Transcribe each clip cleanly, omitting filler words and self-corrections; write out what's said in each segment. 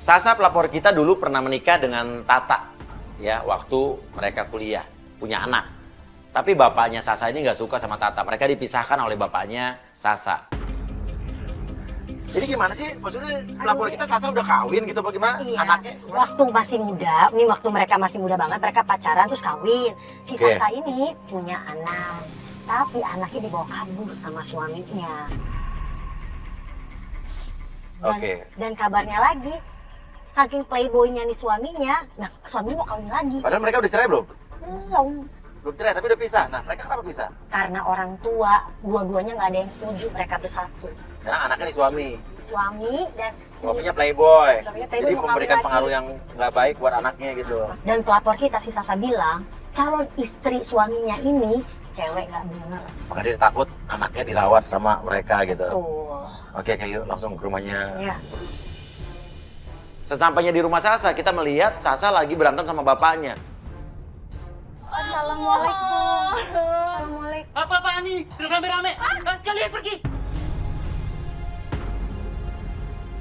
Sasa pelapor kita dulu pernah menikah dengan Tata, ya, waktu mereka kuliah, punya anak. Tapi bapaknya Sasa ini nggak suka sama Tata. Mereka dipisahkan oleh bapaknya Sasa. Jadi gimana sih? Maksudnya pelapor kita Sasa udah kawin gitu bagaimana? Iya. Anaknya? Waktu masih muda, ini waktu mereka masih muda banget, mereka pacaran terus kawin. Si Oke. Sasa ini punya anak, tapi anaknya dibawa kabur sama suaminya. Oke. Dan kabarnya lagi, saking playboynya nih suaminya, nah suaminya mau kawin lagi. Padahal mereka udah cerai belum? Belum. Belum cerai, tapi udah pisah. Nah, mereka kenapa pisah? Karena orang tua, dua-duanya nggak ada yang setuju mereka bersatu. Karena anaknya nih suami. Suami dan Suaminya playboy. Suaminya playboy, Jadi mau memberikan kawin pengaruh lagi. yang nggak baik buat anaknya gitu. Dan pelapor kita si Sasa bilang, calon istri suaminya ini cewek nggak bener. Makanya dia takut anaknya dirawat sama mereka gitu. Tuh. Oke, yuk langsung ke rumahnya. Ya. Sesampainya di rumah Sasa, kita melihat Sasa lagi berantem sama bapaknya. Assalamualaikum. Assalamualaikum. Apa-apaan nih? Rame-rame. Kalian pergi.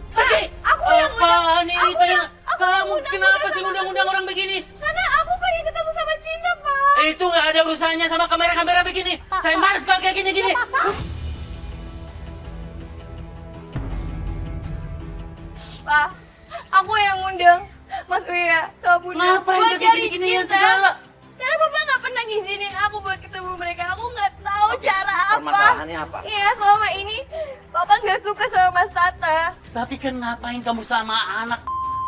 Pergi. Aku yang Apaan ini kalian? Kamu undang-undang kenapa sih sama undang-undang orang begini? Karena aku pengen ketemu sama Cinta, Pak. Itu nggak ada urusannya sama kamera-kamera begini. Saya males kalau kayak gini-gini. Pak, aku yang undang Mas Uya sama Bunda Ngapain buat kayak cari gini-ginian Cinta. segala? Karena Bapak nggak pernah ngizinin aku buat ketemu mereka. Aku nggak tahu Oke, cara apa. permasalahannya apa? Iya, selama ini Bapak nggak suka sama Mas Tata. Tapi kan ngapain kamu sama anak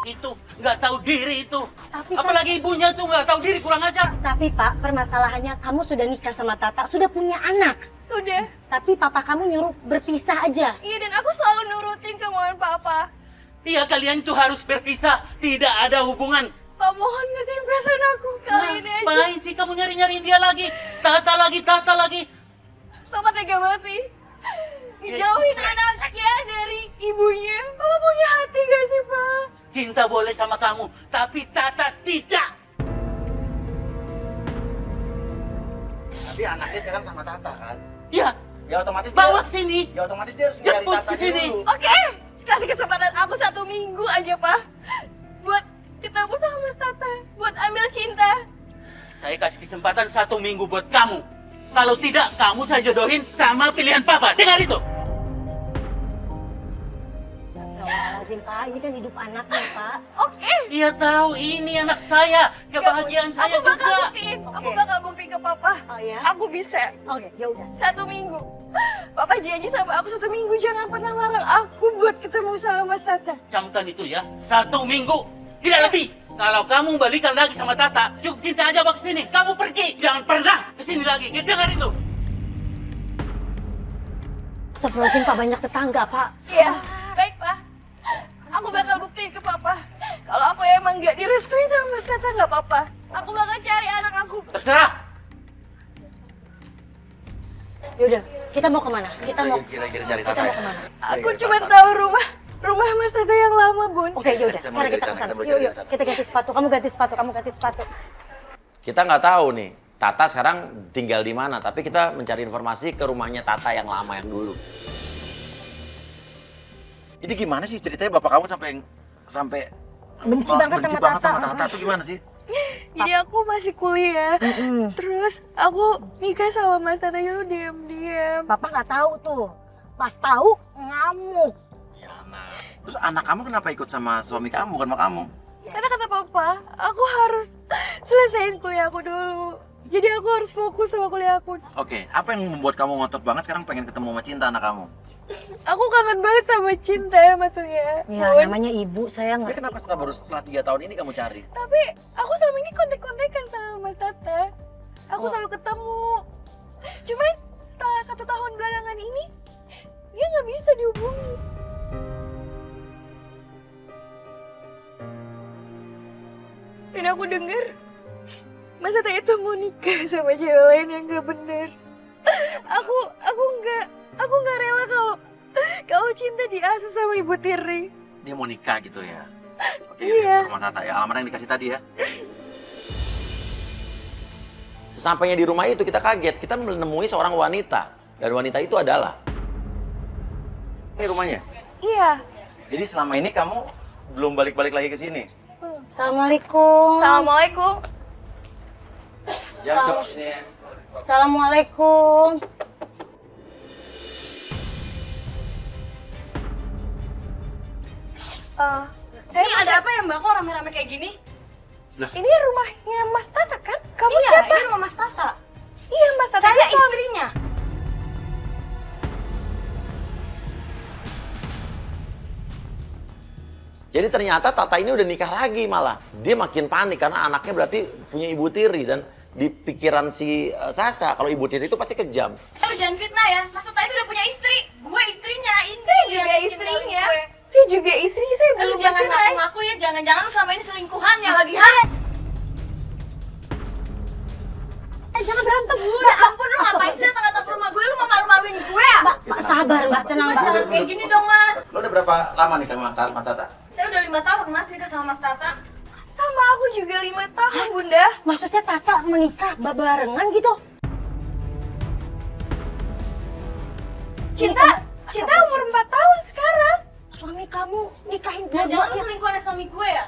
itu? Nggak tahu diri itu. Tapi kan- Apalagi ibunya tuh nggak tahu diri, kurang ajar. Tapi Pak, permasalahannya kamu sudah nikah sama Tata, sudah punya anak. Sudah. Tapi papa kamu nyuruh berpisah aja. Iya, dan aku selalu nurutin kemauan Papa. Iya, kalian itu harus berpisah. Tidak ada hubungan. Pak, mohon ngertiin perasaan aku kali ini aja. Ngapain sih kamu nyari-nyariin dia lagi? Tata lagi. Papa tega banget sih. Dijauhin anaknya dari ibunya. Papa punya hati gak sih, Pak? Cinta boleh sama kamu, tapi Tata tidak. Tapi anaknya sekarang sama Tata kan? Ya, Ya otomatis bawa ke sini. Ya otomatis dia harus mencari Jemput Tata ke sini. dulu. Oke, kasih kesempatan aku 1 minggu aja, Pak. Buat ketemu sama Mas Tata. Buat ambil Cinta. Saya kasih kesempatan 1 minggu buat kamu. Kalau tidak, kamu saya jodohin sama pilihan Papa. Dengar itu. Astagfirullahaladzim Pak, ini kan hidup anaknya Pak. Oke. Dia tahu ini anak saya. Kebahagiaan saya Aku bakal juga. buktiin. Aku Oke. bakal buktiin ke Papa. Oh ya? Aku bisa. Oke, ya udah. 1 minggu. Papa janji sama aku 1 minggu jangan pernah larang aku buat ketemu sama Mas Tata. Camkan itu ya. 1 minggu. Tidak lebih. Kalau kamu balikan lagi sama Tata, cukup Cinta aja bawa ke sini. Kamu pergi. Jangan pernah ke sini lagi. Dengar itu. Astagfirullahaladzim Pak, banyak tetangga Pak. Iya, baik Pak. Aku bakal buktiin ke Papa. Kalau aku emang nggak direstui sama Mas Tata nggak apa-apa. Aku bakal cari anak aku. Terserah. Yaudah, kita mau kemana? Kita mau Kira-kira cari kita Tata mau ya? kemana? Aku cuma tahu rumah Mas Tata yang lama, Bun. Oke, yaudah. Kita mau Sekarang dari kita sana, ke sana. kita mau Yuk, dari yuk. sana. Kita ganti sepatu. Kamu ganti sepatu. Kamu ganti sepatu. Kita nggak tahu nih, Tata sekarang tinggal di mana. Tapi kita mencari informasi ke rumahnya Tata yang lama yang dulu. Ini gimana sih ceritanya bapak kamu sampai Benci banget sama banget Tata. sama Tata tuh gimana sih? Jadi aku masih kuliah. Terus aku nikah sama Mas Tata itu diam-diam. Papa nggak tahu tuh. Pas tahu ngamuk. Ya, terus anak kamu kenapa ikut sama suami kamu bukan sama kamu? Karena kata Papa, aku harus selesaiin kuliah aku dulu. Jadi aku harus fokus sama kuliah aku. Oke, apa yang membuat kamu ngotot banget sekarang pengen ketemu sama Cinta anak kamu? Aku kangen banget sama Cinta, Mas Uya. Ya, Bun. namanya ibu, saya Tapi nggak. kenapa setelah 3 tahun ini kamu cari? Tapi aku selama ini kontek-kontekan sama Mas Tata. Aku Oh. selalu ketemu. Cuman setelah 1 tahun belakangan ini, dia nggak bisa dihubungi. Dan aku dengar Mas Tata itu mau nikah sama cewek lain yang nggak bener. Aku nggak rela kalau Cinta diasuh sama Ibu Tiri. Dia mau nikah gitu ya? Oke, Iya. ke rumah Tata ya, alamat yang dikasih tadi ya. Sesampainya di rumah itu kita kaget, kita menemui seorang wanita. Dan wanita itu adalah... Ini rumahnya? Iya. Jadi selama ini kamu belum balik-balik lagi ke sini? Assalamualaikum. Assalamualaikum. Ya, Cok. Ini. Assalamualaikum. Ini ada apa ya Mbak? Kok rame-rame kayak gini? Lah. Ini rumahnya Mas Tata kan? Kamu Iya, siapa? ini rumah Mas Tata. Iya, Mas Tata. Saya ini suami- istrinya. Jadi ternyata Tata ini udah nikah lagi malah. Dia makin panik karena anaknya berarti punya ibu tiri. Dan di pikiran si Sasa, kalau ibu tiri itu pasti kejam. Tapi jangan fitnah ya. Mas Tata itu udah punya istri. Gue istrinya. Saya juga istrinya. Saya juga istri. Saya belum Jangan bercerai. ngaku-ngaku ya, jangan-jangan lu selama ini selingkuhannya lagi. Hah? Jangan berantem. Ya ampun, lu ngapain sih datang-datang ke rumah gue? Lu mau malu-maluin gue ya? Mbak, sabar Mbak, tenang Mbak. Jangan kayak gini dong Mas. Lo udah berapa lama nih sama Tata? Saya udah 5 tahun Mas nikah sama Mas Tata. Sama aku juga 5 tahun Bunda. Maksudnya Tata menikah barengan gitu? Cinta umur 4 tahun sekarang. Suami kamu nikahin Jangan dua-duanya. selingkuhannya suami gue ya?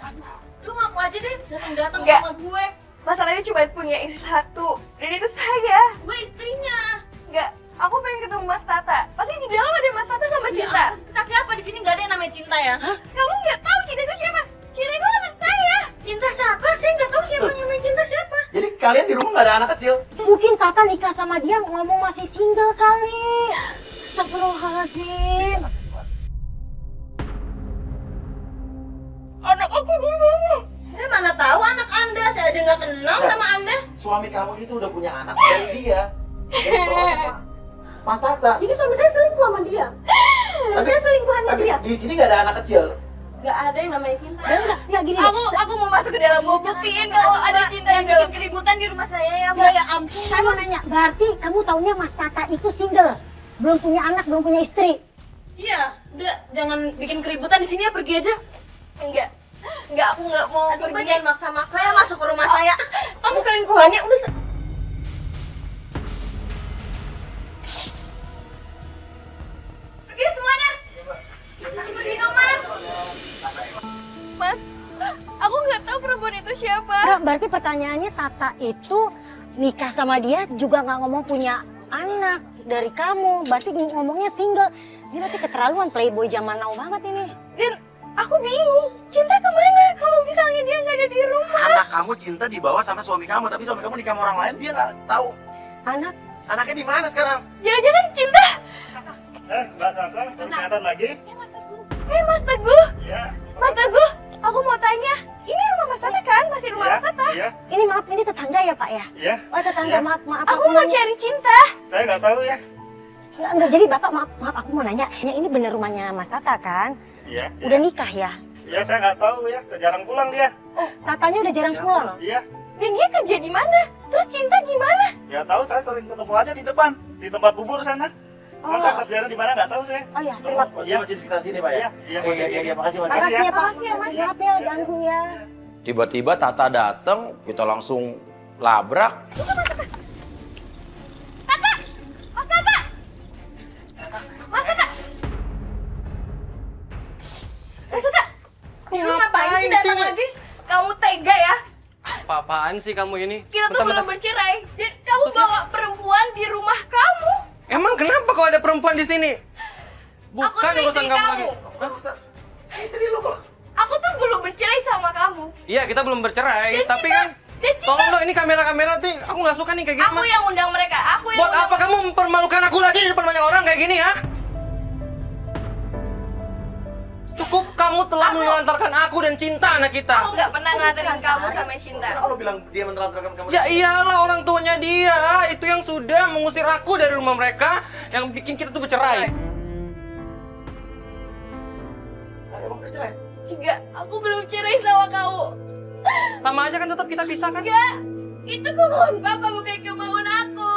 Lu ngaku aja deh datang-datang ke Enggak. rumah gue. Masalahnya cuma punya istri satu, dan itu saya. Gue istrinya. Enggak, aku pengen ketemu Mas Tata. Pasti di dalam ada Mas Tata sama Cinta. Kita siapa di sini? Nggak ada yang namanya Cinta ya? Kamu nggak tahu Cinta itu siapa? Cinta itu anak saya. Cinta siapa? Saya nggak tahu siapa yang namanya Cinta siapa. Jadi kalian di rumah nggak ada anak kecil? Mungkin Tata nikah sama dia ngomong masih single kali. Astagfirullahaladzim. Anak aku di mana? Saya mana tahu anak Anda? Saya aja nggak kenal sama Anda. Suami kamu itu udah punya anak dari dia. Jadi bawa sama Mas Tata. Jadi suami saya selingkuh sama dia. Saya selingkuhannya Tapi dia. di sini nggak ada anak kecil. Nggak ada yang namanya Cinta. Enggak gini. Aku mau masuk ke dalam, mau buktiin kalau ada Cinta yang yang dalam. bikin keributan di rumah saya ya Mbak. Ya ampun. Saya mau nanya, berarti kamu taunya Mas Tata itu single? Belum punya anak, belum punya istri? Iya, udah jangan bikin keributan di sini ya, pergi aja. Enggak, aku nggak mau Aduh, pergi. jangan maksa-maksa ya masuk ke rumah saya. Kamu selingkuhannya udah pergi semuanya. Pergi dong, Mas. Mas, aku nggak tahu perempuan itu siapa. Enggak, berarti pertanyaannya Tata itu nikah sama dia juga nggak ngomong punya anak dari kamu. Berarti ngomongnya single. Ini berarti keterlaluan playboy zaman now banget ini. Dan aku bingung, Cinta kemana kalau misalnya dia nggak ada di rumah? Anak kamu Cinta dibawa sama suami kamu, tapi suami kamu nikah sama orang lain, dia nggak tahu. Anak? Anaknya di mana sekarang? Jangan-jangan Cinta? Mbak Sasa, kelihatan lagi? Mas Teguh, Iya. Mas Teguh, aku mau tanya, ini rumah Mas Tata kan? Masih rumah Mas Tata? Iya, Ini maaf, ini tetangga ya Pak ya? iya. Oh tetangga, Iya. maaf. Aku mau cari Cinta. Saya nggak tahu ya. Enggak, jadi Bapak maaf aku mau nanya. Ini bener rumahnya Mas Tata kan? Iya. Udah nikah ya? Iya, saya nggak tahu ya. Jarang pulang dia. Oh, Tatanya udah jarang pulang? Iya. Dan dia kerja di mana? Terus Cinta gimana? Ya tahu, saya sering ketemu aja di depan, di tempat bubur sana. Oh. Masa kerjanya di mana nggak tahu saya. Oh ya, terima Dia masih di sekitar sini Pak ya? Iya, iya, Iya, makasih Mas. Makasih ya Pak. Makasih ya, Mas. Maaf ya ganggu ya. Tiba-tiba Tata datang, kita langsung labrak. Lu ngapain sih datang lagi? Kamu tega ya? Apa-apaan sih kamu ini? Kita tuh belum bercerai, dan kamu bawa perempuan di rumah kamu. Emang kenapa kalau ada perempuan di sini? Aku Bukan tuh urusan istri kamu kamu. lagi. Istri lu kok. Aku tuh belum bercerai sama kamu. Iya, kita belum bercerai, Dan tapi Cinta- kan dan Cinta- tolong dong, ini kamera-kamera tuh aku nggak suka nih kayak gini, Aku Mas. yang undang mereka. Aku yang Buat undang apa kamu mempermalukan aku lagi di depan banyak orang kayak gini, ya? Cukup kamu telah menelantarkan aku dan Cinta anak kita. Aku nggak pernah nganterin kamu sama Cinta. Kalau bilang dia menelantarkan kamu. Ya iyalah, orang tuanya dia itu yang sudah mengusir aku dari rumah mereka, yang bikin kita tuh bercerai. Enggak, aku belum cerai sama kamu. Sama aja kan tetap kita pisah kan? Enggak, itu kemauan Papa bukan kemauan aku.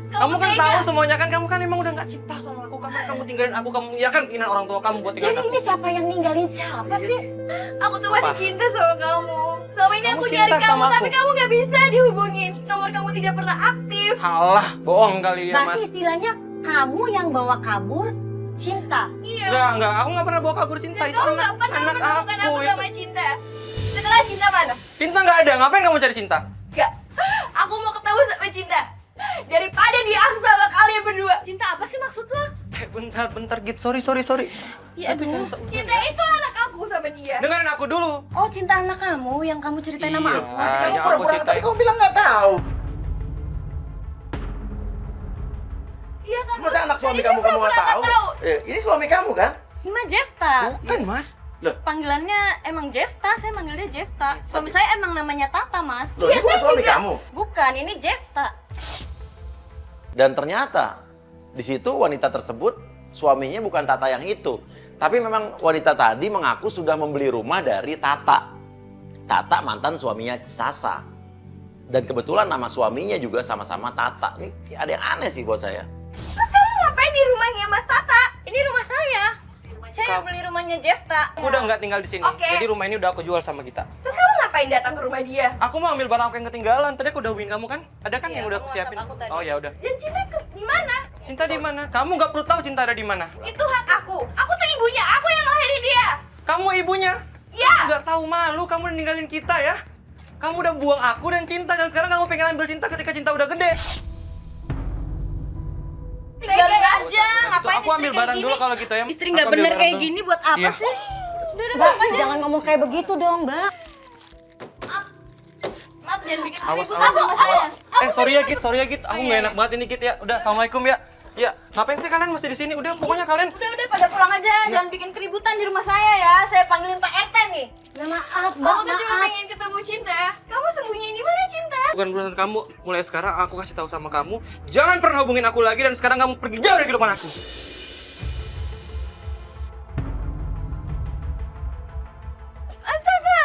Kamu kan tega. tahu semuanya kan, kamu kan emang udah nggak cinta sama aku, kamu tinggalin aku, kamu ya kan pilihan orang tua kamu buat Jadi tinggalin aku. ini siapa yang ninggalin siapa sih? Aku tuh masih Apa? cinta sama kamu. Selama ini Kamu aku cinta nyari kamu, sama tapi aku. kamu nggak bisa dihubungin. Nomor kamu tidak pernah aktif. Afif. Halah, bohong kali dia, Berarti Mas. istilahnya kamu yang bawa kabur Cinta. Iya. Enggak, aku nggak pernah bawa kabur Cinta. Dan Itu kamu anak, nggak pernah anak menemukan aku. aku Itu. sama Cinta. Setelah Cinta mana? Cinta nggak ada, ngapain kamu cari Cinta? Gak. Aku mau ketemu sama Cinta. Daripada diasuh sama kalian berdua. Cinta apa sih maksud lo? Bentar, Git. Sorry. Iya, aduh. Cinta itu anak aku sama dia. Dengerin aku dulu. Oh, Cinta anak kamu yang kamu ceritain nama aku. Iya, yang aku ceritain. Kamu bilang nggak tahu. Iya kan? Masa anak suami Tadi kamu dia nggak pura-pura tahu? Ini suami kamu kan? Ini mah Jefta. Bukan, Mas. Panggilannya emang Jefta, saya manggilnya Jefta. Suami saya emang namanya Tata, Mas. Loh, ini bukan suami kamu. Bukan, ini Jefta. Dan ternyata di situ wanita tersebut suaminya bukan Tata yang itu. Tapi memang wanita tadi mengaku sudah membeli rumah dari Tata. Tata mantan suaminya Sasa. Dan kebetulan nama suaminya juga sama-sama Tata. Ini ada yang aneh sih buat saya. Terus kamu ngapain di rumahnya Mas Tata? Ini rumah saya. Saya beli rumahnya Jefta. Aku udah nggak tinggal di sini. Oke. Jadi rumah ini udah aku jual sama kita. Terus kamu ngapain datang ke rumah dia? Aku mau ambil barang aku yang ketinggalan. Tadi aku udah hubungin kamu kan? Ada kan Iya, yang udah kamu aku siapin? WhatsApp aku tadi. Oh ya udah. Dan Cinta di mana? Cinta di mana? Kamu nggak perlu tahu Cinta ada di mana. Itu hak aku. Aku tuh ibunya. Aku yang ngelahirin dia. Kamu ibunya? Iya. Nggak tahu malu kamu udah ninggalin kita ya? Kamu udah buang aku dan Cinta dan sekarang kamu pengen ambil Cinta ketika Cinta udah gede. Tinggalin aja, Gitu, ngapain aku ambil istri barang kayak dulu gini? kalau gitu ya. Istri Aku nggak ambil bener barang kayak dulu. gini buat apa Iya. sih? Udah, Mbak, jangan ngomong kayak begitu dong, Mbak. Maaf, jangan bikin Awas, ribut awas. sama saya. Sorry ya Git. Aku nggak enak banget ini Git ya. Udah, assalamualaikum ya. Ya, ngapain sih kalian masih di sini? Udah, pokoknya kalian. Udah pada pulang aja, jangan bikin keributan di rumah saya ya. Saya panggilin Pak RT nih. Ya maaf, Aku Mbak, tuh cuma maaf. pengen ketemu Cinta. Kamu sembunyiin di mana Cinta? Bukan urusan kamu. Mulai sekarang aku kasih tahu sama kamu, jangan pernah hubungin aku lagi dan sekarang kamu pergi jauh dari kehidupan aku. Astaga,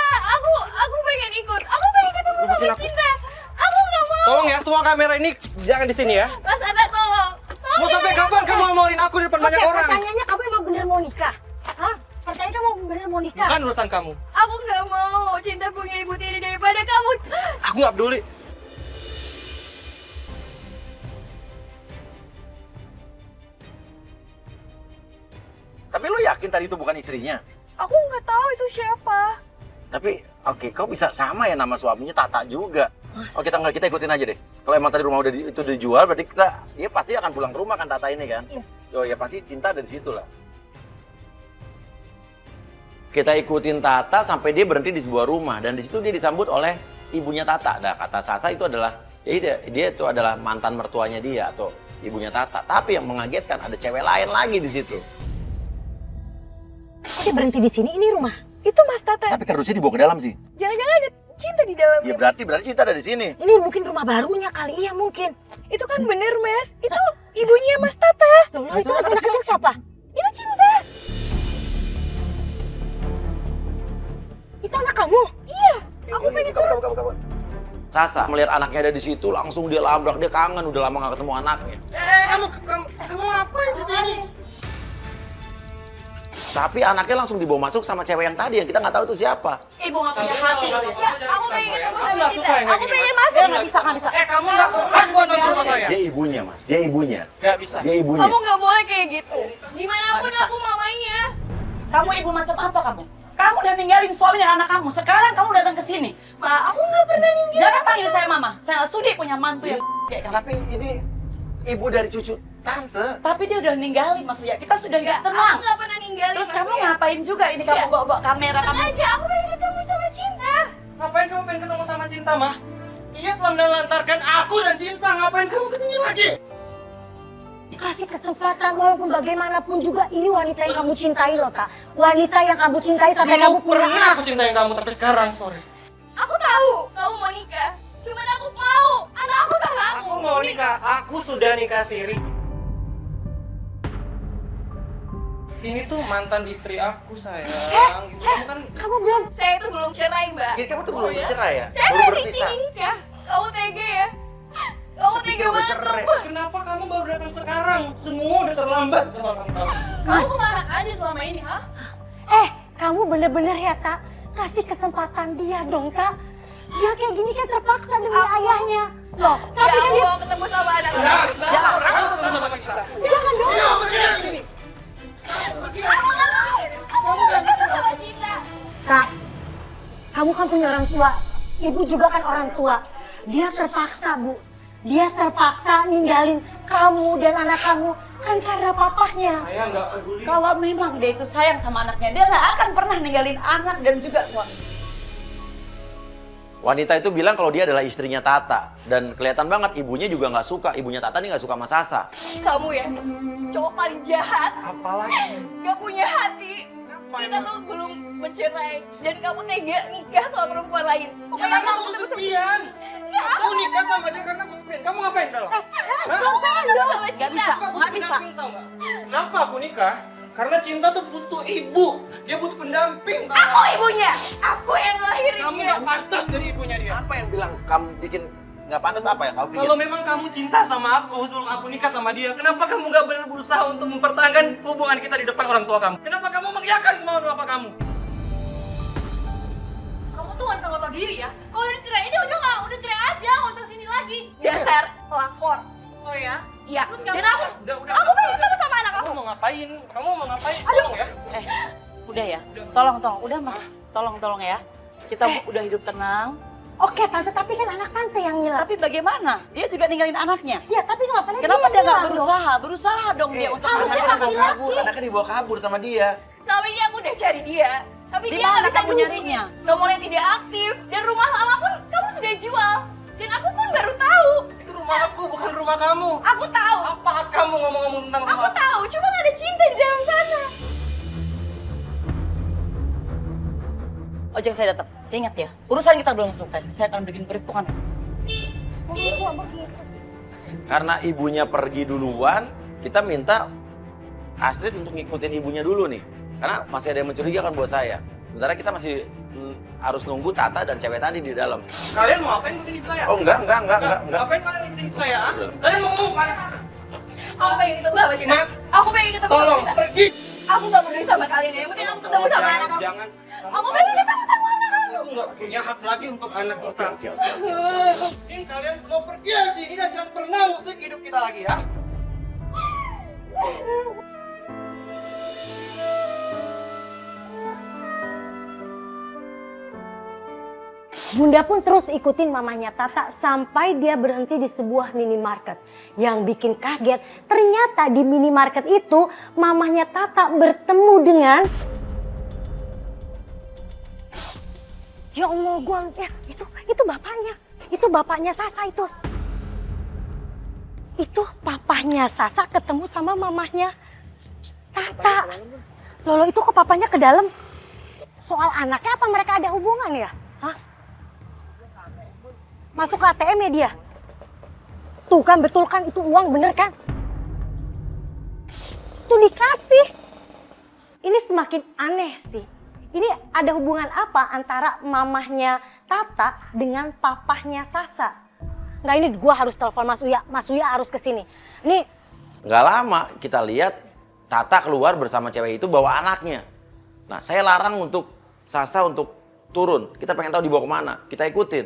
aku pengen ikut. Aku pengen ketemu Lepasin sama aku. Cinta. Aku nggak mau. Tolong ya, semua kamera ini jangan di sini ya. Mas Anda tolong. Mau sampai kapan kamu ngomongin aku di depan banyak Oke, orang? pertanyaannya kamu emang bener mau nikah? Hah? Pertanyaan kamu bener mau nikah? Bukan urusan kamu. Aku nggak mau. Cinta punya ibu tiri daripada kamu. Aku nggak peduli. Tapi lo yakin tadi itu bukan istrinya? Aku nggak tahu itu siapa. Tapi oke, kau bisa sama ya nama suaminya Tata juga. Oke, kita ikutin aja deh. Kalau emang tadi rumah itu dijual, berarti kita ya pasti akan pulang ke rumah kan Tata ini kan? Iya. Oh ya pasti Cinta dari situ lah. Kita ikutin Tata sampai dia berhenti di sebuah rumah dan di situ dia disambut oleh ibunya Tata. Nah, kata Sasa itu adalah dia itu adalah mantan mertuanya dia atau ibunya Tata. Tapi yang mengagetkan ada cewek lain lagi di situ. Oke, berhenti di sini, ini rumah. Itu Mas Tata. Tapi kardusnya dibawa ke dalam sih. Jangan-jangan ada Cinta di dalam. Ya berarti Cinta ada di sini. Ini mungkin rumah barunya kali, iya mungkin. Itu kan bener Mas. Itu ibunya Mas Tata. Loh, itu anak kecil siapa? Itu Cinta. Itu anak kamu? Iya. Aku pengen Kabur. Sasa melihat anaknya ada di situ langsung dia labrak, dia kangen udah lama gak ketemu anaknya. Kamu ngapain di sini? Tapi anaknya langsung dibawa masuk sama cewek yang tadi yang kita nggak tahu itu siapa. Ibu nggak punya hati. Ya, aku pengen ketemu Aku sama nggak Cinta. suka yang kayak Aku gini, pengen Mas. masuk. Nggak bisa. Kamu nggak pernah buat nonton rumah saya. Dia ibunya mas, dia ibunya. Nggak bisa. Dia ibunya. Kamu nggak boleh kayak gitu. Dimanapun aku mamanya. Kamu ibu macam apa kamu? Kamu udah ninggalin suami dan anak kamu. Sekarang kamu datang ke sini. Ma, aku nggak pernah ninggalin. Jangan panggil saya mama. Saya nggak sudi punya mantu yang kayak kamu. Tapi ini ibu dari cucu tante. Tapi dia udah ninggalin Mas Uya. Kita sudah Enggak, nggak aku tenang. nggak pernah ninggalin. Terus Mas kamu Uya. ngapain juga ini kamu Enggak. bawa kamera kamu? Sengaja, aku pengen ketemu sama Cinta. Ngapain kamu pengen ketemu sama Cinta, Mah? Dia telah menelantarkan aku dan Cinta. Ngapain kamu kesini lagi? Kasih kesempatan walaupun bagaimanapun juga ini wanita yang kamu cintai loh, Kak. Wanita yang kamu cintai sampai kamu punya pernah anak. aku cintain kamu, tapi sekarang sorry. Aku tahu kamu mau nikah. Cuman aku mau. Anak aku sama aku. Aku mau nikah. Aku sudah nikah siri. Ini tuh mantan istri aku, sayang. Kamu kan Kamu belum. Saya itu belum cerai, Mbak. Jadi kamu tuh belum bercerai ya? Saya Baru masih berpisah. ingin nikah. Kamu tege ya? Kamu Saya tega pikir banget, bercerai. sumpah. kenapa kamu baru datang sekarang? Semua udah terlambat. Coba kamu tahu. Kamu kemana aja selama ini, ha? Kamu bener-bener ya, Tak. Kasih kesempatan dia dong, Tak. Dia kayak gini kan terpaksa demi ayahnya. Loh, tapi Ya, kan aku dia... mau ketemu sama anak aku. Jangan dong. Kak, kamu kan punya orang tua. Ibu juga kan orang tua. Dia terpaksa, Bu. Dia terpaksa ninggalin kamu dan anak kamu kan karena papahnya. Saya nggak peduli. Kalau memang dia itu sayang sama anaknya, dia nggak akan pernah ninggalin anak dan juga suami. Wanita itu bilang kalau dia adalah istrinya Tata. Dan kelihatan banget ibunya juga nggak suka. Ibunya Tata ini nggak suka sama Sasa. Kamu ya, cowok paling jahat. Apalagi? Gak punya hati. Kita tuh belum bercerai dan kamu tega nikah sama perempuan lain. Pokoknya Karena kamu aku ketemu sama sepian. Aku nikah sama dia karena aku sepian. Kamu ngapain kalau? sama Nggak Cinta. bisa, Aku nggak bisa. pendamping, tau nggak? Kenapa aku nikah? Karena Cinta tuh butuh ibu. Dia butuh pendamping. tau Aku nggak? ibunya. Aku yang ngelahirin Kamu dia. nggak pantas jadi ibunya dia. Apa yang bilang kamu bikin nggak pantas apa ya kamu bikin? Kalau memang kamu cinta sama aku sebelum aku nikah sama dia, kenapa kamu nggak berusaha untuk mempertahankan hubungan kita di depan orang tua kamu? Kenapa kamu mengiyakan kemauan bapak kamu? Kamu tuh wanita nggak tahu diri ya. Kalau udah cerai ini udah cerai aja, nggak usah sini lagi. Dasar pelakor. Oh ya? Iya. Terus Dan aku Aku pengen ketemu sama anak aku. Kamu mau ngapain? Kamu mau ngapain? Tolong ya. Udah ya, tolong, udah Mas, tolong ya. Kita udah hidup tenang. Oke, Tante, tapi kan anak Tante yang ngilang. Tapi bagaimana? Dia juga ninggalin anaknya. Ya, tapi nggak usah Kenapa dia nggak bilang dong. berusaha? Berusaha dong dia untuk harusnya mencari anak laki-laki. kabur. Anaknya dibawa kabur sama dia. Selama ini aku udah cari dia. Tapi Di dia nggak mana bisa kamu dihubungi. nyarinya? Nomornya tidak aktif. Dan rumah lama pun kamu sudah jual. Dan aku pun baru tahu. Itu rumah aku, bukan rumah kamu. Aku tahu. Apa kamu ngomong-ngomong tentang Aku rumah? tahu. Cuma ada cinta di dalam sana. Ojek saya datang. Ingat ya, urusan kita belum selesai. Saya akan bikin perhitungan. Karena ibunya pergi duluan, kita minta Astrid untuk ngikutin ibunya dulu nih. Karena masih ada yang mencurigakan buat saya. Sementara kita masih harus nunggu Tata dan cewek tadi di dalam. Kalian mau ngapain ikutin ibu saya? Oh enggak. Ngapain kalian ikutin ibu saya? ah? Kalian mau ngomong mana? Aku pengen ketemu sama cinta. Mas, Aku pengen ketemu sama Tolong cinta. pergi. Aku gak peduli sama kalian ya. Yang penting aku ketemu sama anak aku. Jangan. Aku pengen ketemu sama anak aku. Aku nggak punya hak lagi untuk anak kita. Ini kalian semua pergi dari sini dan jangan pernah musik hidup kita lagi ya. Bunda pun terus ikutin mamanya Tata sampai dia berhenti di sebuah minimarket. Yang bikin kaget, ternyata di minimarket itu mamanya Tata bertemu dengan... Ya Allah, itu bapaknya. Itu bapaknya Sasa itu. Itu papahnya Sasa ketemu sama mamahnya Tata. Lolo itu kok papanya ke dalam? Soal anaknya apa mereka ada hubungan ya? Hah? Masuk ke ATM ya dia? Tuh kan, betul kan? Itu uang bener kan? Tuh dikasih. Ini semakin aneh sih. Ini ada hubungan apa antara mamahnya Tata dengan papahnya Sasa? Nggak, ini gua harus telepon Mas Uya. Mas Uya harus kesini. Ini Nggak lama kita lihat Tata keluar bersama cewek itu bawa anaknya. Nah saya larang untuk Sasa untuk turun. Kita pengen tahu dibawa kemana. Kita ikutin.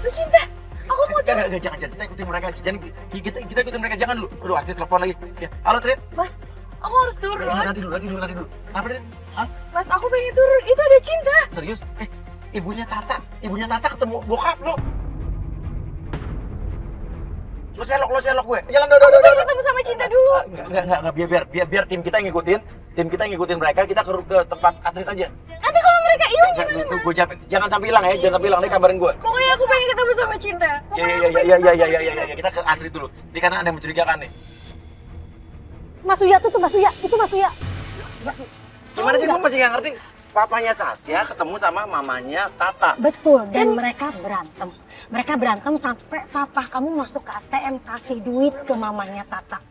Lu cinta. Aku mau Jangan, kita ikutin mereka. Jangan, kita ikutin mereka. Jangan dulu. Aduh, Astrid telepon lagi. Ya, halo Trit. Mas, aku harus turun. Nanti dulu. Kenapa Trit? Hah? Mas, aku pengen turun. Itu ada cinta. Serius? Ibunya Tata ketemu bokap lo. Lo selok gue. Jalan, Aku ketemu sama cinta dulu. Enggak. Biar tim kita ngikutin. Tim kita ngikutin mereka. Kita ke tempat Astrid aja. Nanti kalau mereka hilang gimana, Mas? Gue capek. Jangan sampai hilang ya. Jangan sampai hilang. Nih kabarin gue. Pokoknya aku pengen ketemu sama cinta. Ya. Kita ke Astrid dulu. Ini karena ada yang mencurigakan nih. Mas Uya tuh Mas Uya. Itu Mas Uya. Gimana sih? Gue masih nggak ngerti. Papanya Sasya ketemu sama mamanya Tata. Betul, dan mereka berantem. Mereka berantem sampai papa kamu masuk ke ATM kasih duit ke mamanya Tata.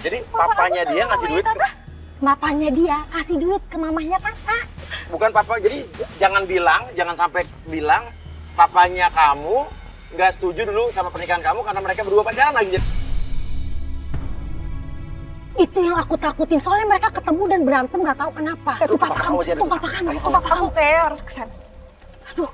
Jadi papanya dia ngasih duit. Papanya dia kasih duit ke mamanya Tata. Bukan papa. Jadi jangan sampai bilang papanya kamu nggak setuju dulu sama pernikahan kamu karena mereka berdua pacaran lagi. Itu yang aku takutin. Soalnya mereka ketemu dan berantem nggak tahu kenapa. Itu papa kamu, itu papa kamu, itu papa kamu. Aku kayaknya harus kesana. Aduh,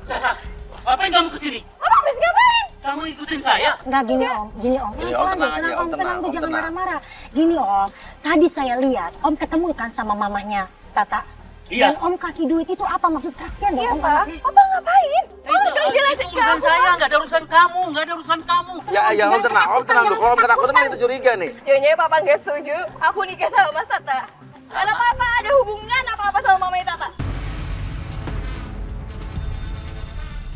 Sasa, ngapain kamu kesini? Papa habis ngapain? Kamu ikutin saya? nggak gini om. Gini, Om, tenang aja, Om, tenang, tenang, jangan tenang. marah-marah. Gini om, tadi saya lihat om ketemu kan sama mamahnya Tata. Iya. Dan om kasih duit itu apa maksud kasihan Iya, dong om Pak. anaknya. Papa ngapain? Tolong dong Itu jelasin ke urusan aku. saya, nggak ada urusan kamu, nggak ada urusan kamu. Ya, Om tenang dulu. Kalau Om ketakutan kan itu curiga nih. Nyonya Papa nggak setuju. Aku nikah sama Mas Tata. Karena Papa ada hubungan apa-apa sama mamanya Tata.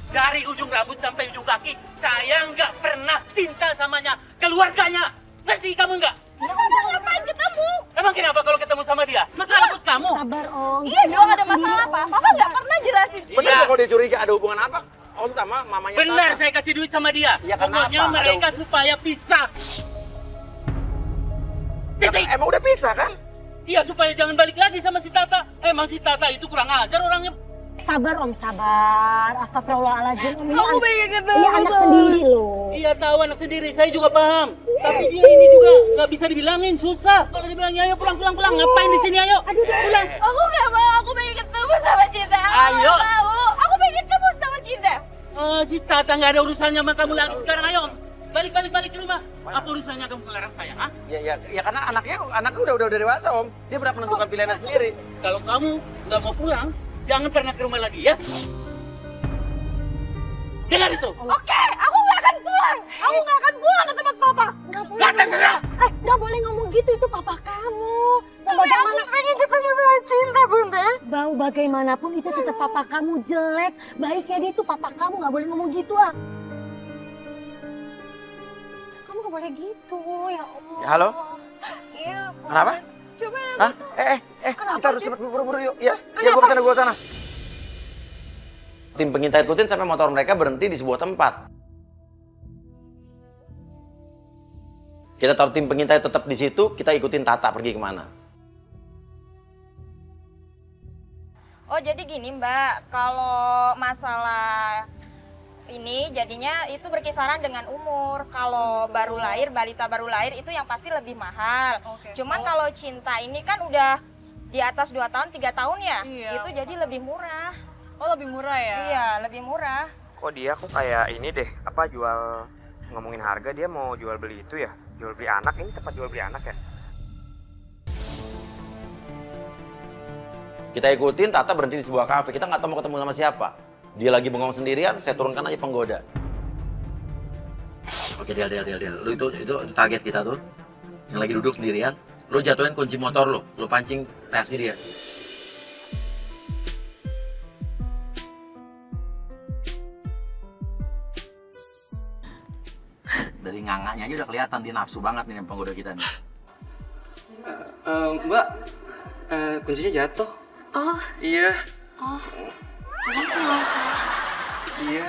Dari ujung rambut sampai ujung kaki, saya nggak pernah cinta samanya, keluarganya. Ngerti kamu nggak? Ya udah ngapain ketemu? Emang kenapa kalau ketemu sama dia? Masalah buat kamu? Sabar om. Iya dong ada masalah apa? Papa nggak pernah jelasin. Bener Iya. kok kalau dia curiga ada hubungan apa? Om sama mamanya Benar, Tata. saya kasih duit sama dia. Ya, kenapa? Pokoknya mereka supaya pisah. Titik. Emang udah pisah kan? Iya, supaya jangan balik lagi sama si Tata. Emang si Tata itu kurang ajar orangnya. Sabar om, sabar. Astagfirullahaladzim. Om, Aku pengen ketemu ini anak sama- sendiri loh. Iya tahu anak sendiri, saya juga paham. Tapi dia ini juga nggak bisa dibilangin, susah. Kalau dibilangin ayo pulang, ngapain di sini ayo? Pulang. Aku nggak mau. Aku pengen ketemu sama Cinta. Aku Ayo. nggak mau. Aku pengen ketemu sama Cinta. Si Tata nggak ada urusannya sama kamu lagi sekarang, ayo. Balik ke rumah. Apa urusannya kamu ngelarang saya, ah? Ya karena anaknya udah dewasa Om. Dia berhak menentukan pilihannya sendiri. Kalau kamu nggak mau pulang, jangan pernah ke rumah lagi ya. Dengar itu. Oke, aku nggak akan pulang. Aku nggak akan pulang ke tempat Papa. Nggak boleh. Nggak boleh ngomong gitu, itu papa kamu. Mau bagaimana? pengen ketemu sama Cinta, Bunda. Bau bagaimanapun itu tetap papa kamu jelek. Baiknya dia itu papa kamu, nggak boleh ngomong gitu ah. Kamu nggak boleh gitu, ya Allah. Halo? Iya. Kenapa? Coba Hah? Kita harus cepet buru-buru yuk. Ya, gua sana. Tim pengintai ikutin sampai motor mereka berhenti di sebuah tempat. Kita taruh tim pengintai tetap di situ, kita ikutin Tata pergi kemana. Oh jadi gini Mbak, kalau masalah ini jadinya itu berkisaran dengan umur. Kalau baru lahir, balita baru lahir itu yang pasti lebih mahal. Cuman kalau Cinta ini kan udah di atas 2 tahun, 3 tahun ya, Iya. itu jadi lebih murah. Oh lebih murah ya? Iya, lebih murah. Kok dia kok kayak ini deh, apa jual ngomongin harga dia mau jual beli itu ya? Jual beli anak, ini tempat jual beli anak ya? Kita ikutin Tata berhenti di sebuah kafe, kita nggak tahu mau ketemu sama siapa. Dia lagi bengong sendirian, saya turunkan aja penggoda. Oke, Del. Lu itu target kita tuh. Yang lagi duduk sendirian, lu jatuhin kunci motor lu pancing reaksi dia. Dari nganganya aja udah kelihatan dia nafsu banget nih sama penggoda kita nih. Mbak, kuncinya jatuh. Oh, Iya. oh. Iya.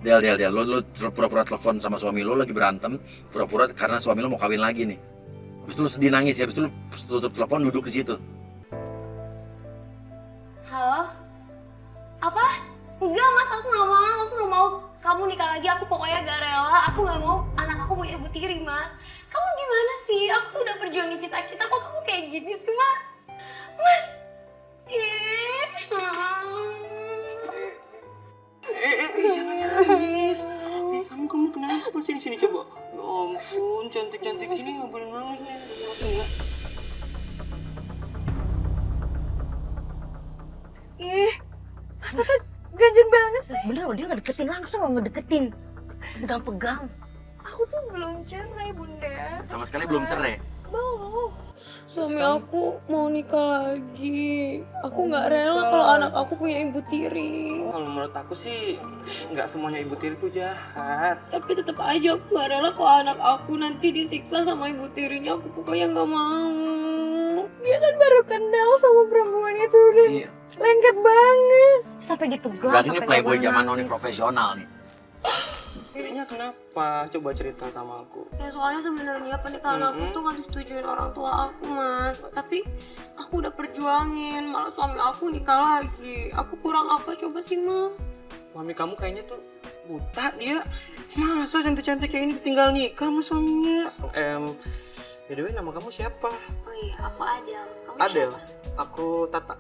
Del, lu pura-pura telepon sama suami lu lagi berantem, pura-pura karena suami lu mau kawin lagi nih. Habis itu lu sedih nangis ya, habis itu lu tutup telepon duduk di situ. Halo? Apa? Enggak mas, aku nggak mau kamu nikah lagi. Aku pokoknya gak rela. Aku nggak mau anak aku punya ibu tiri mas. Kamu gimana sih? Aku tuh udah perjuangin cita kita. Kok kamu kayak gini sih mas? Mas. Jangan nangis. Kamu kenapa sih di sini coba? Ya ampun, cantik-cantik gini nggak boleh nangis nih. Ih, Mas Tata ganjen banget sih. Bener loh, dia nggak deketin langsung loh, ngedeketin. Pegang-pegang. Aku tuh belum cerai Bunda. Sama sekali belum cerai. Belum. Suami aku mau nikah lagi. Aku nggak rela kalau anak aku punya ibu tiri. Kalau menurut aku sih nggak semuanya ibu tiriku jahat. Tapi tetap aja aku nggak rela kalau anak aku nanti disiksa sama ibu tirinya. Aku pokoknya nggak mau. Dia kan baru kenal sama perempuan itu udah Iya. lengket banget. Sampai dipegang, Berarti ini sampai playboy nggak zaman nangis. noni profesional nih. Ininya kenapa? Coba cerita sama aku. Ya soalnya sebenarnya pernikahan aku tuh nggak disetujuin orang tua aku mas. Tapi aku udah perjuangin, malah suami aku nikah lagi. Aku kurang apa coba sih mas? Mami kamu kayaknya tuh Buta dia. Masa cantik-cantik kayak ini tinggal nikah sama suaminya? By the way, nama kamu siapa? Oh iya, aku Adel. Kamu Adel. siapa? Aku Tata.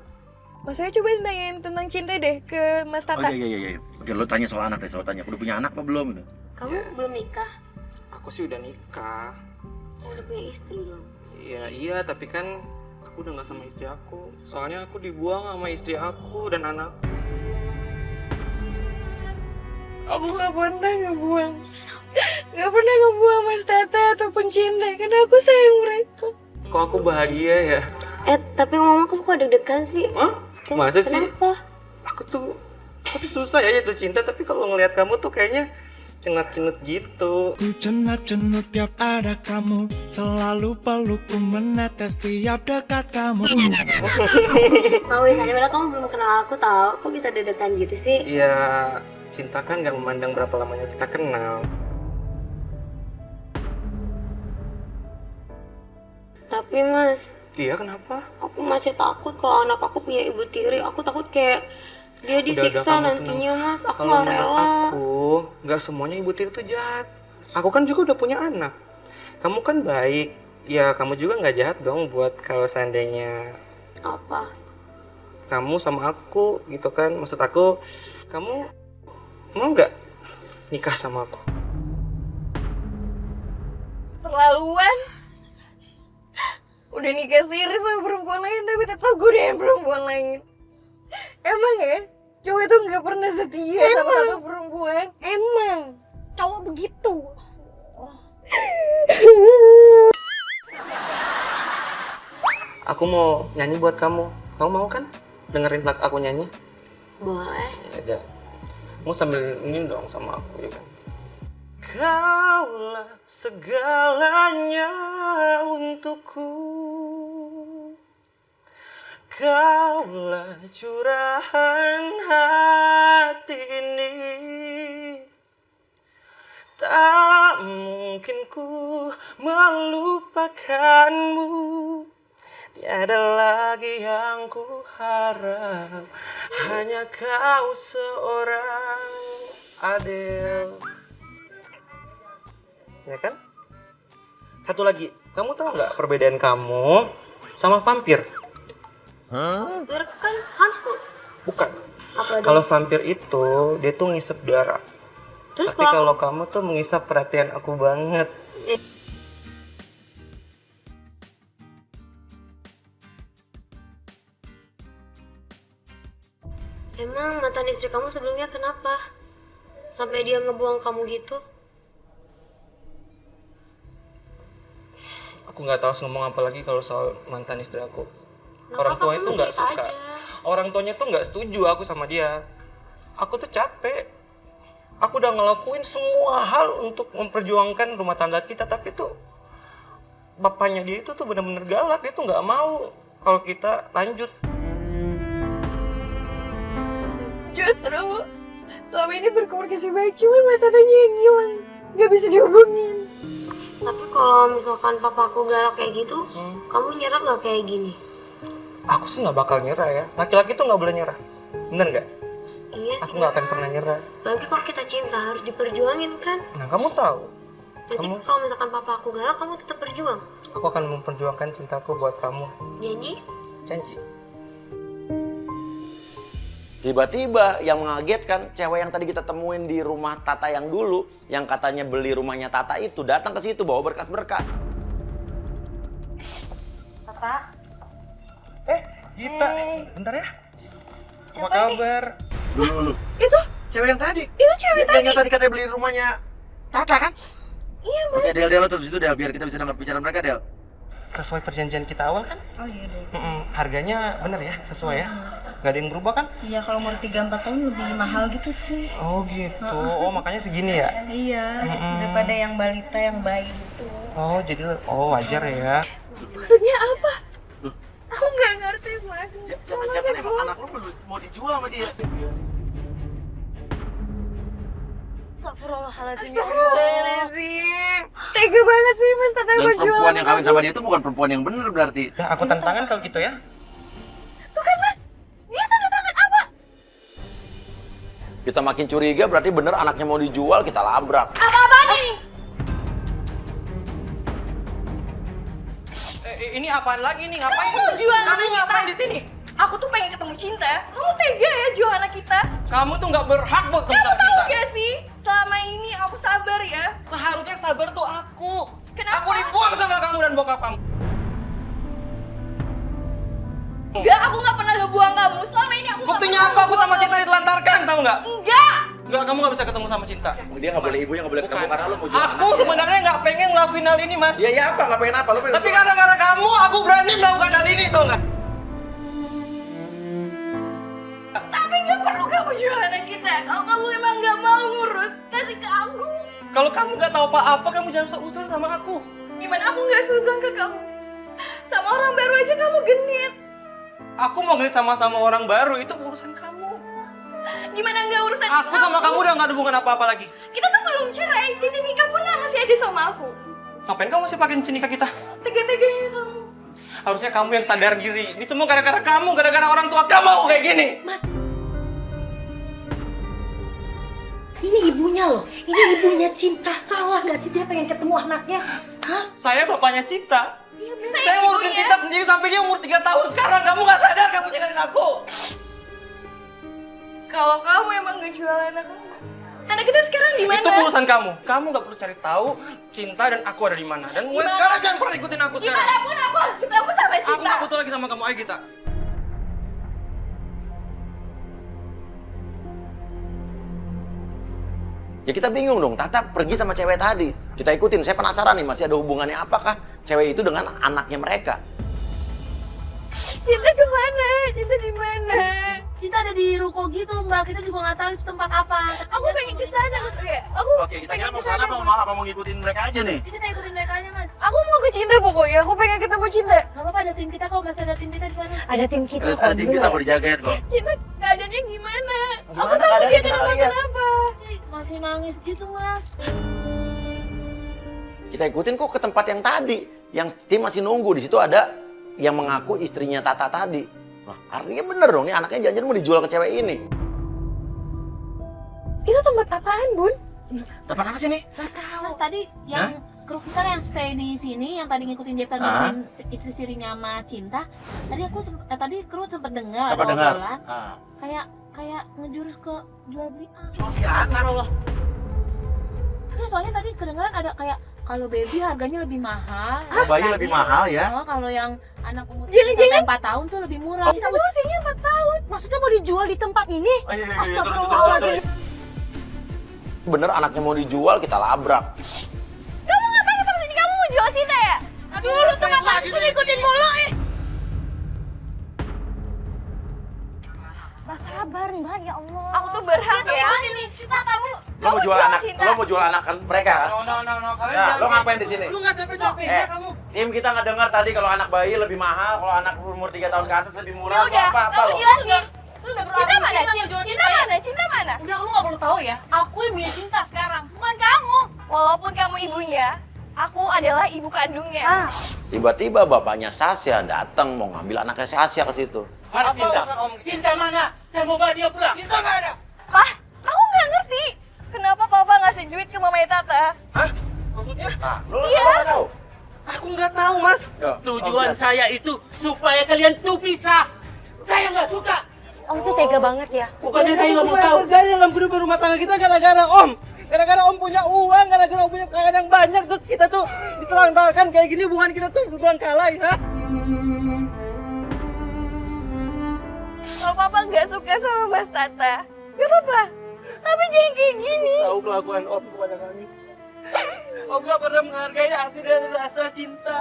Mas saya coba nanyain tentang cinta deh ke Mas Tata. iya. Oke, lo tanya soal anak deh, udah punya anak apa belum? Kamu belum nikah? Aku sih udah nikah. Oh, udah punya istri dong. Iya, tapi kan aku udah gak sama istri aku. Soalnya aku dibuang sama istri aku dan anak. Aku gak pernah ngebuang Mas Tata ataupun cinta karena aku sayang mereka. Kok aku bahagia ya? Tapi ngomong kamu kok deg-degan sih? Hah? Masa sih? Kenapa? Aku tuh susah ya jatuh cinta, tapi kalau ngelihat kamu tuh kayaknya cenut-cenut gitu. Ku cenut-cenut tiap ada kamu, selalu pelukku menetes tiap dekat kamu. Mau misalnya padahal kamu belum kenal aku tahu, kok bisa deg-degan gitu sih? Ya, cinta kan gak memandang berapa lamanya kita kenal. Tapi Mas, Iya, kenapa? aku masih takut kalau anak aku punya ibu tiri. Aku takut kayak dia disiksa kamu nantinya Mas. Aku Kalau gak menurut rela. aku, gak semuanya ibu tiri itu jahat. Aku kan juga udah punya anak. Kamu kan baik. Ya, kamu juga gak jahat dong buat kalau seandainya Apa? kamu sama aku gitu kan. Maksud aku, kamu mau gak nikah sama aku? Terlaluan. Udah nikah siri sama perempuan lain tapi tetap godain perempuan lain. Emang ya? Cowok itu nggak pernah setia sama satu perempuan. Emang cowok begitu. Aku mau nyanyi buat kamu. Kamu mau kan dengerin aku nyanyi? Boleh. Ya, mau sambil ini dong sama aku ya kan. Kaulah segalanya untukku, kaulah curahan hati ini. Tak mungkin ku melupakanmu, tiada lagi yang ku harap, hanya kau seorang Adel. Ya kan? Satu lagi, kamu tahu nggak perbedaan kamu sama vampir? Vampir kan hantu. Bukan. Apa Kalau vampir itu dia tuh ngisep darah. Terus Tapi kalau kamu tuh mengisap perhatian aku banget. Emang mantan istri kamu sebelumnya kenapa? Sampai dia ngebuang kamu gitu? Aku nggak tahu harus ngomong apa lagi kalau soal mantan istri aku. Nggak Orang apa-apa, tua kamu itu nggak cerita suka. aja. Orang tuanya tuh nggak setuju aku sama dia. Aku tuh capek. Aku udah ngelakuin semua hal untuk memperjuangkan rumah tangga kita, tapi tuh bapaknya dia itu tuh benar-benar galak. Dia tuh nggak mau kalau kita lanjut. Justru selama ini berkomunikasi baik, cuman Mas Tatanya yang hilang, nggak bisa dihubungin. Tapi kalau misalkan papaku galak kayak gitu, kamu nyerah nggak kayak gini? Aku sih nggak bakal nyerah ya. Laki-laki tuh nggak boleh nyerah. Bener nggak? Iya sih. Aku nggak akan pernah nyerah. Lagi kalau kita cinta harus diperjuangin kan? Nah, kamu tahu. Nanti kalau misalkan papa aku galak, kamu tetap berjuang. Aku akan memperjuangkan cintaku buat kamu. Janji? Janji. Tiba-tiba yang mengagetkan, cewek yang tadi kita temuin di rumah Tata yang dulu, yang katanya beli rumahnya Tata itu, datang ke situ bawa berkas-berkas. Tata. Gita, bentar ya. Apa kabar? Dulu. Itu Cewek yang tadi. itu cewek tadi. Yang tadi katanya beli rumahnya Tata kan? Iya Mas. Oke, Del, lo terus itu Del, biar kita bisa dengar bicara mereka, Del. Sesuai perjanjian kita awal kan? Oh iya deh. Harganya bener ya, sesuai ya? Gak ada yang berubah kan? Iya, kalau umur 3-4 tahun lebih mahal gitu sih. Oh gitu, oh makanya segini ya? Iya, daripada yang balita yang bayi gitu. Oh jadi, wajar ya. Maksudnya apa? Aku nggak ngerti Mas. Jangan-jangan emang anak lo mau dijual sama dia. Astagfirullahaladzim. Astagfirullahaladzim. Tega banget sih Mas Tata Dan berjuang. perempuan yang kawin sama dia itu bukan perempuan yang bener berarti. Nah, aku tanda tangan kalau gitu ya. Tuh kan Mas, dia tanda tangan apa? Kita makin curiga berarti bener anaknya mau dijual, kita labrak. Apa-apaan ini? Ini apaan lagi nih? Ngapain? Kamu jual Kamu anak ngapain kita? di sini? Aku tuh pengen ketemu Cinta. Kamu tega ya jual anak kita? Kamu tuh nggak berhak buat ketemu Kamu sama tahu Cinta. gak sih? Selama ini aku sabar ya. Seharusnya yang sabar tuh aku. Kenapa? Aku dibuang sama kamu dan bokap kamu. Enggak, aku nggak pernah ngebuang kamu. Selama ini aku nggak Buktinya pernah apa? Aku sama ngebuang Cinta ditelantarkan, tahu nggak? kamu. Enggak. Enggak, kamu nggak bisa ketemu sama Cinta. Dia nggak boleh, ibunya nggak boleh ketemu Bukan. karena lo mau jual Aku sebenarnya nggak pengen ngelakuin hal ini, Mas. Iya apa? Nggak pengen apa? Lo pengen Tapi jual. gara-gara kamu, aku berani melakukan hal ini, tau nggak? Tapi nggak perlu kamu jual anak kita. Kalau kamu emang nggak mau ngurus, kasih ke aku. Kalau kamu nggak tahu apa-apa, kamu jangan seusul sama aku. Gimana aku nggak suzon ke kamu? Sama orang baru aja kamu genit. Aku mau genit sama orang baru, itu urusan kamu. Gimana nggak urusan Aku sama kamu udah nggak ada hubungan apa-apa lagi. Kita tuh belum cerai. Cincin nikah pun nggak masih ada sama aku. Ngapain kamu masih pakai cincin nikah kita? Tega-teganya kamu. Harusnya kamu yang sadar diri. Ini semua gara-gara kamu, gara-gara orang tua kamu aku kayak gini. Mas, ini ibunya loh. Ini ibunya Cinta. Salah nggak sih dia pengen ketemu anaknya? Hah? Saya bapaknya Cinta. Saya Saya ngurusin ibunya. Cinta sendiri sampai dia umur 3 tahun sekarang. Kamu nggak sadar, kamu tinggalin aku. Kalau kamu emang ngejual anak kamu, anak kita sekarang di mana? Itu urusan kamu. Kamu nggak perlu cari tahu Cinta dan aku ada di mana. Dan mulai Gimana? sekarang jangan pernah ikutin aku sekarang. Gimana pun aku harus ketemu sama Aku Cinta. nggak butuh lagi sama kamu. Ayo kita. Ya kita bingung dong, Tata pergi sama cewek tadi. Kita ikutin, saya penasaran nih masih ada hubungannya apakah cewek itu dengan anaknya mereka. Cinta kemana? Cinta di mana? Cinta ada di ruko gitu mbak, kita juga nggak tahu itu tempat apa. Aku pengen ke sana Mas Uya. Aku Oke, kita pengen mau kesana, sana Mas. apa mau ngikutin mereka aja nih? Kita ikutin mereka aja mas. Aku mau ke Cinta pokoknya. Aku pengen ketemu Cinta. Gak apa-apa, ada tim kita kok, masih ada tim kita di sana. Ada tim kita. Ada tim kita mau dijagain kok. Cinta keadaannya gimana? Gimana Aku tahu keadaannya dia kita lihat. kenapa-kenapa. Masih nangis gitu mas. Kita ikutin kok ke tempat yang tadi. Yang tim masih nunggu, di situ ada yang mengaku istrinya Tata tadi. Nah, artinya bener dong, nih anaknya jangan mau dijual ke cewek ini. Itu tempat apaan, Bun? Tempat apa sih nih? Mas tadi yang kru kita yang stay di sini, yang tadi ngikutin Jefta nemenin istri sirinya sama Cinta. Tadi aku tadi kru sempet dengar ada obrolan. Kayak ngejurus ke jual beli. Astagfirullah. Nah, soalnya tadi kedengeran ada kayak kalau baby harganya lebih mahal. Bayi lebih mahal ya? Kalau yang anak umur Jangan-jangan 4 tahun tuh lebih murah. Kita Usianya 4 tahun. Maksudnya mau dijual di tempat ini? Iya, Astagfirullahaladzim. Bener anaknya mau dijual, kita labrak. Kamu ngapain sama sini? Kamu mau jual Cinta ya? Aduh, lu tuh ngapain sih ngikutin mulu Mbak sabar Mbak, ya Allah. Aku tuh berhak ya. Cinta kamu. Lo mau jual anak, Cinta. lo mau jual anak kan mereka kan? No. Kalian Nah, jangan- lo ngapain di sini? Lu nggak capek-capeknya kamu. Tim kita nggak dengar tadi kalau anak bayi lebih mahal, kalau anak umur 3 tahun ke atas lebih murah. Ya udah, apa kamu lo? jelasin. Cinta mana? Cinta mana? Cinta mana? Udah, kamu gak perlu tahu ya. Aku yang punya Cinta sekarang, bukan kamu. Walaupun kamu ibunya, aku adalah ibu kandungnya. Tiba-tiba bapaknya Sasya datang mau ngambil anaknya Sasya ke situ. Mana Cinta? Cinta mana? Saya mau bawa dia pulang. Kita nggak ada. Pak, aku nggak ngerti. Kenapa Papa ngasih duit ke mamanya Tata? Hah? Maksudnya? Nah, lo Iya. nggak tahu? Aku nggak tahu, Mas. Tujuan saya itu supaya kalian tuh pisah. Saya nggak suka. Om tuh tega banget ya. Pokoknya saya nggak mau tahu. Bergaya dalam kehidupan rumah tangga kita gara-gara Om. Gara-gara Om punya uang, gara-gara Om punya kekayaan yang banyak, terus kita tuh ditelantarkan kayak gini, hubungan kita tuh berbangkalai, ha? Kalau Papa nggak suka sama Mas Tata, nggak apa-apa. Tapi jangan kayak gini. Tahu kelakuan Om kepada kami. Om gak pernah menghargai arti dan rasa cinta.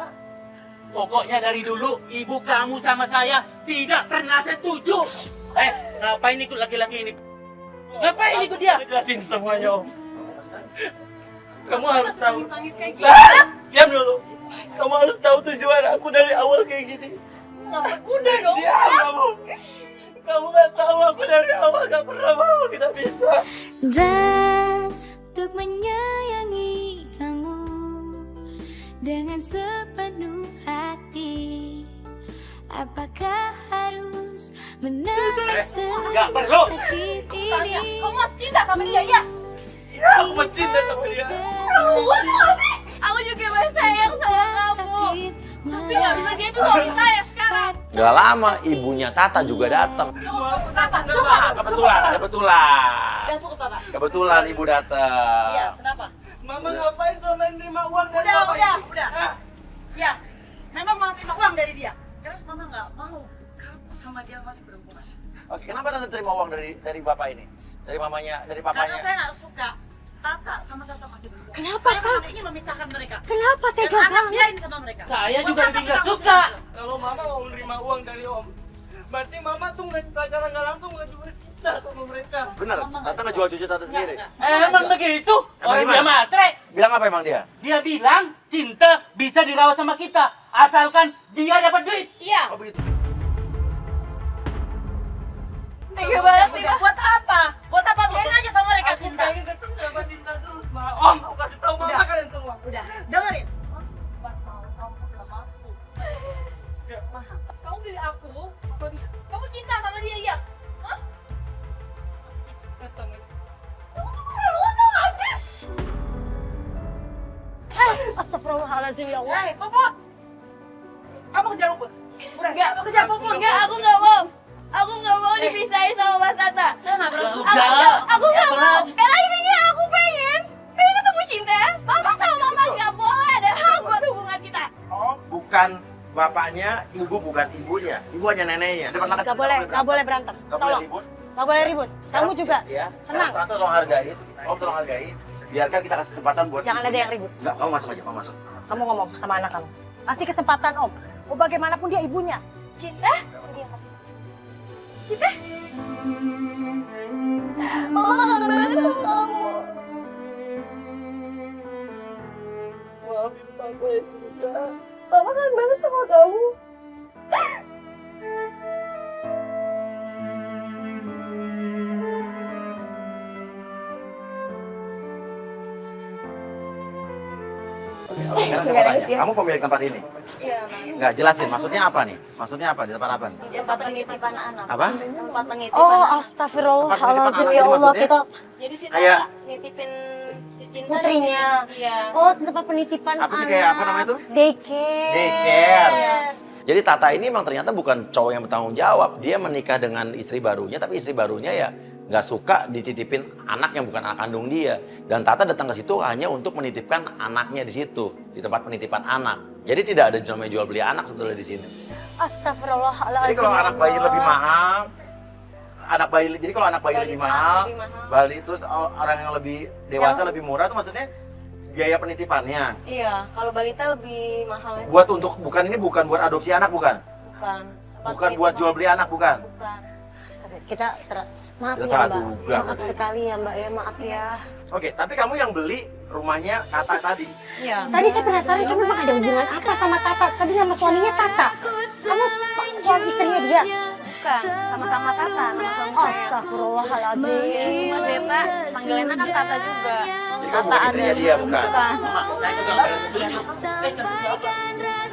Pokoknya dari dulu ibu kamu sama saya tidak pernah setuju. Ngapain ikut laki-laki ini? Ngapain ikut dia? Jelasin semuanya, Om. Kamu harus tahu. Nangis-nangis kayak Diam dulu. Kamu harus tahu tujuan aku dari awal kayak gini. udah dong. Diam kamu. Kamu gak tahu aku dari awal gak pernah mau kita bisa. Dan untuk menyayangi kamu dengan sepenuh hati, apakah harus Nggak perlu. Tanya, kamu masih cinta sama dia ya? Iya, aku masih cinta sama dia. Aku juga masih sayang sama kamu. Tapi nggak bisa dia tuh suami saya sekarang. Gak lama ibunya Tata juga datang. Kebetulan ibu datang. Iya, kenapa? Mama ngapain selama nerima uang dari Udah, bapaknya? udah. Ya, memang mau terima uang dari dia. Karena mama nggak mau kamu sama dia masih berhubungan. Oke, kenapa Tata terima uang dari bapak ini? Dari mamanya, dari Karena papanya? saya nggak suka Tata sama Sasa masih berhubungan. Kenapa, Saya Kak? tidak ingin memisahkan mereka. Kenapa tega Dan anak banget? biarin sama mereka. Saya juga Bukan lebih nggak kamu suka. Kalau mama mau menerima uang dari om, berarti mama tuh secara nggak langsung ngejual cinta sama mereka. Bener, Tata ngejual cucu Tata sendiri. Emang begitu? Orang gimana? dia matre. Bilang apa emang dia? Dia bilang cinta bisa dirawat sama kita. Asalkan dia dapat duit. Iya. Oh begitu. Tega banget sih. Buat apa? Buat apa? Biarin aja sama mereka Aku cinta. pengen ketemu sama cinta terus, Ma. Om, aku kasih tahu mama kalian semua. Udah, dengerin. Cuma mau kamu sama aku. Ya. Mahal. Kamu pilih aku atau dia? Kamu cinta sama dia ya? Hah? Kamu tuh keterlaluan tau gak sih? Astagfirullahaladzim ya Allah. Hei, Puput. Kamu kejar Puput. Enggak, enggak, aku nggak mau. Aku nggak mau dipisahin sama Mas Tata. Saya nggak berani. Aku nggak mau. Karena ini aku pengen ketemu cinta. Papa sama Mama nggak boleh ada hak buat hubungan kita. Oh, bukan bapaknya, ibu bukan ibunya. Ibu hanya neneknya. Gak boleh berantem. Gak boleh Tolong. ribut. Gak boleh ribut. Kamu juga. Ya. Tenang. Tante tolong hargain. Om tolong hargain. Biarkan kita kasih kesempatan buat Jangan ada ibunya. yang ribut. Enggak, kamu masuk aja, kamu masuk. Kamu ngomong sama anak kamu. Kasih kesempatan Om. Mau bagaimanapun dia ibunya. Cinta? Cinta? Mama kangen banget sama kamu. Maafin papa ya, cinta. Mama kangen banget sama kamu. Oke, sekarang saya mau tanya. Kamu pemilik tempat ini? Iya, Mas. Enggak, jelasin. Maksudnya apa nih? Maksudnya apa? Di tempat apa nih? Tempat penitipan anak. Apa? Tempat penitipan Oh, anak. astagfirullahaladzim Tempat ya Allah. maksudnya? Kita Jadi si Kayak- Tata nitipin si Cinta putrinya. di sini. Iya. Oh, tempat penitipan Apa sih, anak. kayak apa namanya itu? Daycare. Daycare. Jadi Tata ini memang ternyata bukan cowok yang bertanggung jawab. Dia menikah dengan istri barunya, tapi istri barunya ya nggak suka dititipin anak yang bukan anak kandung dia. Dan Tata datang ke situ hanya untuk menitipkan anaknya di situ, di tempat penitipan anak. Jadi tidak ada namanya jual beli anak sebetulnya di sini. Astagfirullahaladzim. Jadi kalau ya anak bayi Allah. lebih mahal, jadi kalau anak bayi lebih mahal, lebih mahal. Bali terus orang yang lebih dewasa lebih murah tuh maksudnya biaya penitipannya. Iya, kalau balita lebih mahal ya. Buat untuk bukan buat adopsi anak bukan? Bukan. Tempat Bukan buat penitipan. jual beli anak bukan? Bukan. Kita maaf Kita ya sangat Mbak. duga. Maaf sekali ya Mbak ya, maaf ya. Oke, tapi kamu yang beli rumahnya Tata tadi. Iya. Tadi saya penasaran kamu memang ada hubungan apa sama Tata? Tadi nama suaminya Tata. Kamu suami istrinya dia? Bukan, sama-sama Tata, nama suami saya. Astagfirullahaladzim. Cuma Beta panggilannya kan Tata juga. Jadi kamu Tata bukan ada. istrinya dia bukan? Bukan. Saya juga nggak setuju. Kata siapa?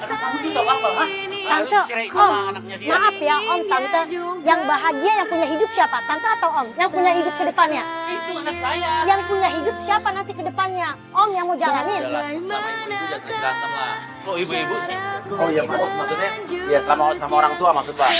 Anak kamu juga apa, ha? Tante, Harus cerai sama Om, anaknya dia. maaf ya Om, Tante. Yang bahagia yang punya hidup siapa? Tante atau Om? Yang punya hidup ke depannya? Itu anak saya. Yang punya hidup siapa nanti ke depannya? Om yang mau jalanin? Jelas sama ibu-ibu jangan berantem lah. Oh, ibu-ibu sih. Oh iya maksudnya ya sama orang tua maksud Pak.